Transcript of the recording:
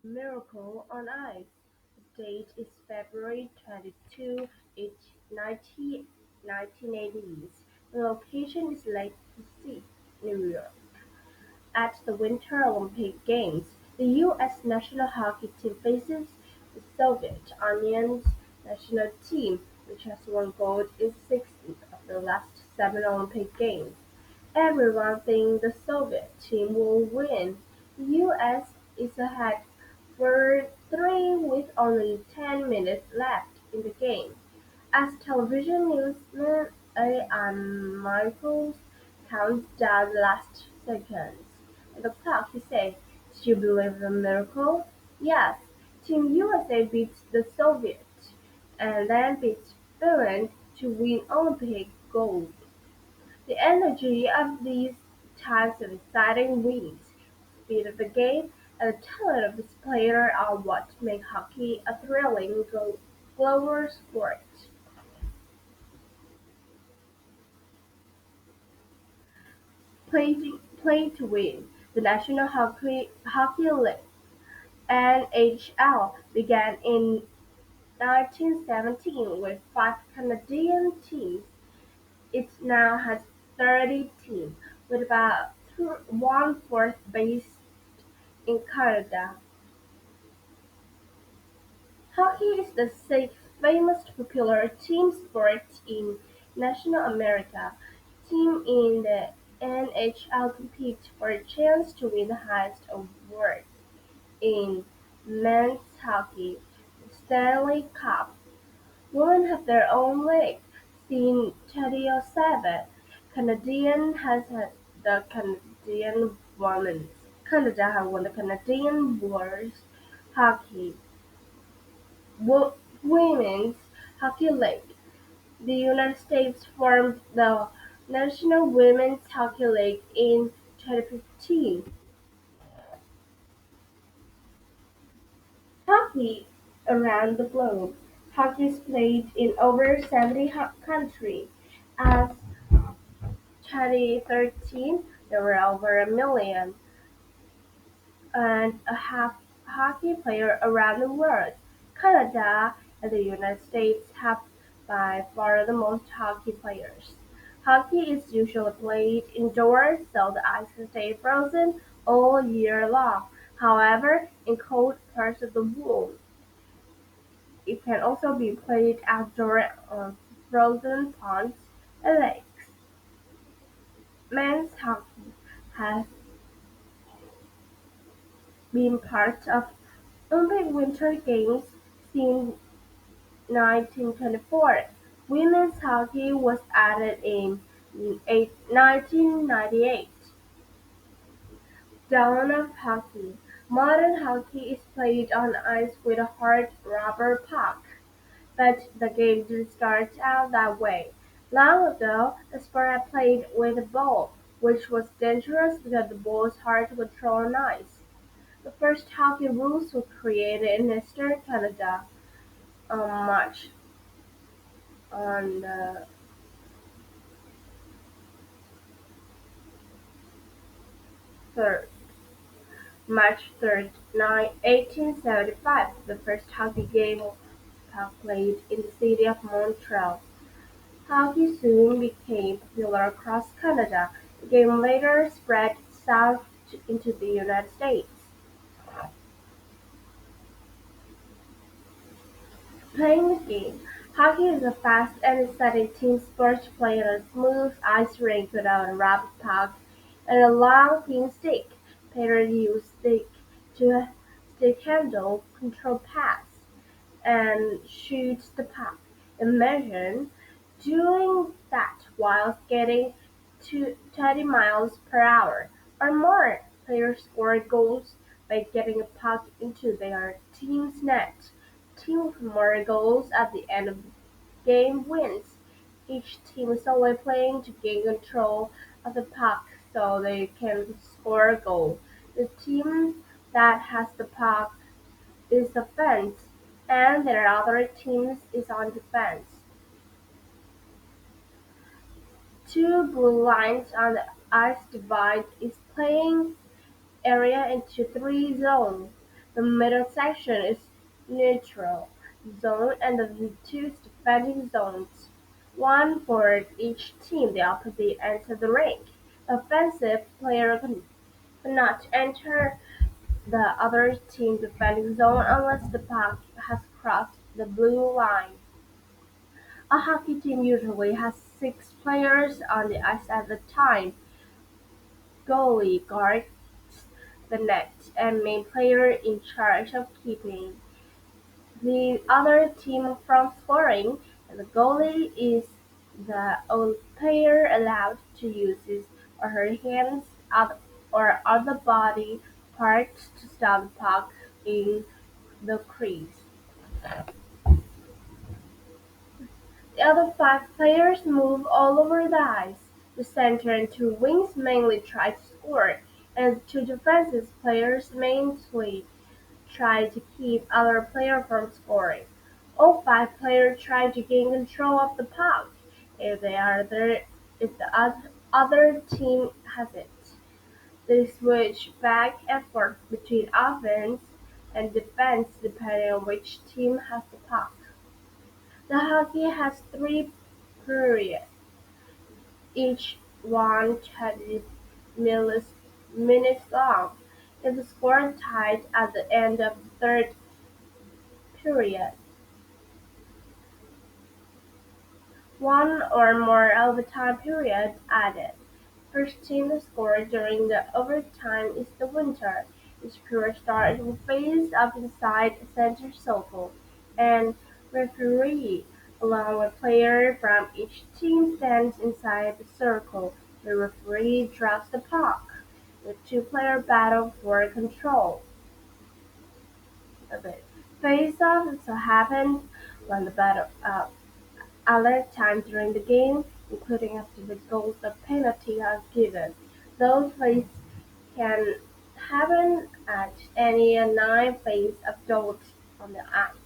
Miracle on Ice. The date is February 22, 1980s. The location is Lake Placid, New York. At the Winter Olympic Games, the U.S. national hockey team faces the Soviet Union's national team, which has won gold in six of the last seven Olympic Games. Everyone thinks the Soviet team will win. The U.S. is ahead for three with only 10 minutes left in the game. As television newsman A.M. Michaels counts down the last seconds on the clock, he said, "Do you believe in a miracle?" "Yes, Team USA beats the Soviets and then beats Finland to win Olympic gold." The energy of these types of exciting wins, the speed of the game, and the talent of its players are what make hockey a thrilling global sport. Play to Win, the National Hockey League (NHL) began in 1917 with five Canadian teams. It now has 30 teams, with about one-fourth based in Canada. Hockey is the sixth most popular team sport in National America. Teams in the NHL compete for a chance to win the highest award in men's hockey, the Stanley Cup. Women have their own league, since 2007. Canadian has had the Canadian Women's. Canada has won the Canadian World Hockey Women's Hockey League. The United States formed the National Women's Hockey League in 2015. Hockey around the globe. Hockey is played in over 70 countries. As 2013, there were over a million and a half hockey players around the world. Canada and the United States have by far the most hockey players. Hockey is usually played indoors, so the ice can stay frozen all year long. However, in cold parts of the world, it can also be played outdoors on frozen ponds and lakes. Men's hockey has been part of Olympic Winter Games since 1924. Women's hockey was added in 1998. Dawn of hockey. Modern hockey is played on ice with a hard rubber puck. But the game didn't start out that way. Long ago, the sport had played with a ball, which was dangerous because the ball is hard to control on ice. The first hockey rules were created in Eastern Canada on on uh, 3rd, March 3rd, 1875. The first hockey game was played in the city of Montreal. Hockey soon became popular across Canada. The game later spread south into the United States. Playing the game. Hockey is a fast and exciting team sport played on a smooth ice rink without a rubber puck and a long thin stick. Players use stick handle control pass and shoots the puck. Imagine doing that while skating to 30 miles per hour or more. Players score goals by getting a puck into their team's net. Team with more goals at the end of the game wins. Each team is only playing to gain control of the puck so they can score a goal. The team that has the puck is offense, and their other teams is on defense. Two blue lines on the ice divide its playing area into three zones. The middle section is neutral zone and the two defending zones, one for each team. The opposite enter the ring. The offensive player cannot enter the other team's defending zone unless the puck has crossed the blue line. A hockey team usually has six players on the ice at a time. Goalie guards the net and main player in charge of keeping the other team from scoring, and the goalie is the only player allowed to use his or her hands or other body parts to stop the puck in the crease. The other five players move all over the ice. The center and two wings mainly try to score, and the two defensive players mainly try to keep other player from scoring. All five players try to gain control of the puck if the other team has it. They switch back and forth between offense and defense depending on which team has the puck. The hockey has three periods, each one 20 minutes long. If the score is tied at the end of the third period, one or more overtime periods added. First team to score during the overtime is the winner. Each period starts with face-up inside a center circle, and referee, along with players from each team, stands inside the circle. The referee drops the puck. The two-player battle for control of it. Face-off also happens when the battle other times during the game, including after the goals or penalty are given. Those plays can happen at any nine phases of goals on the ice.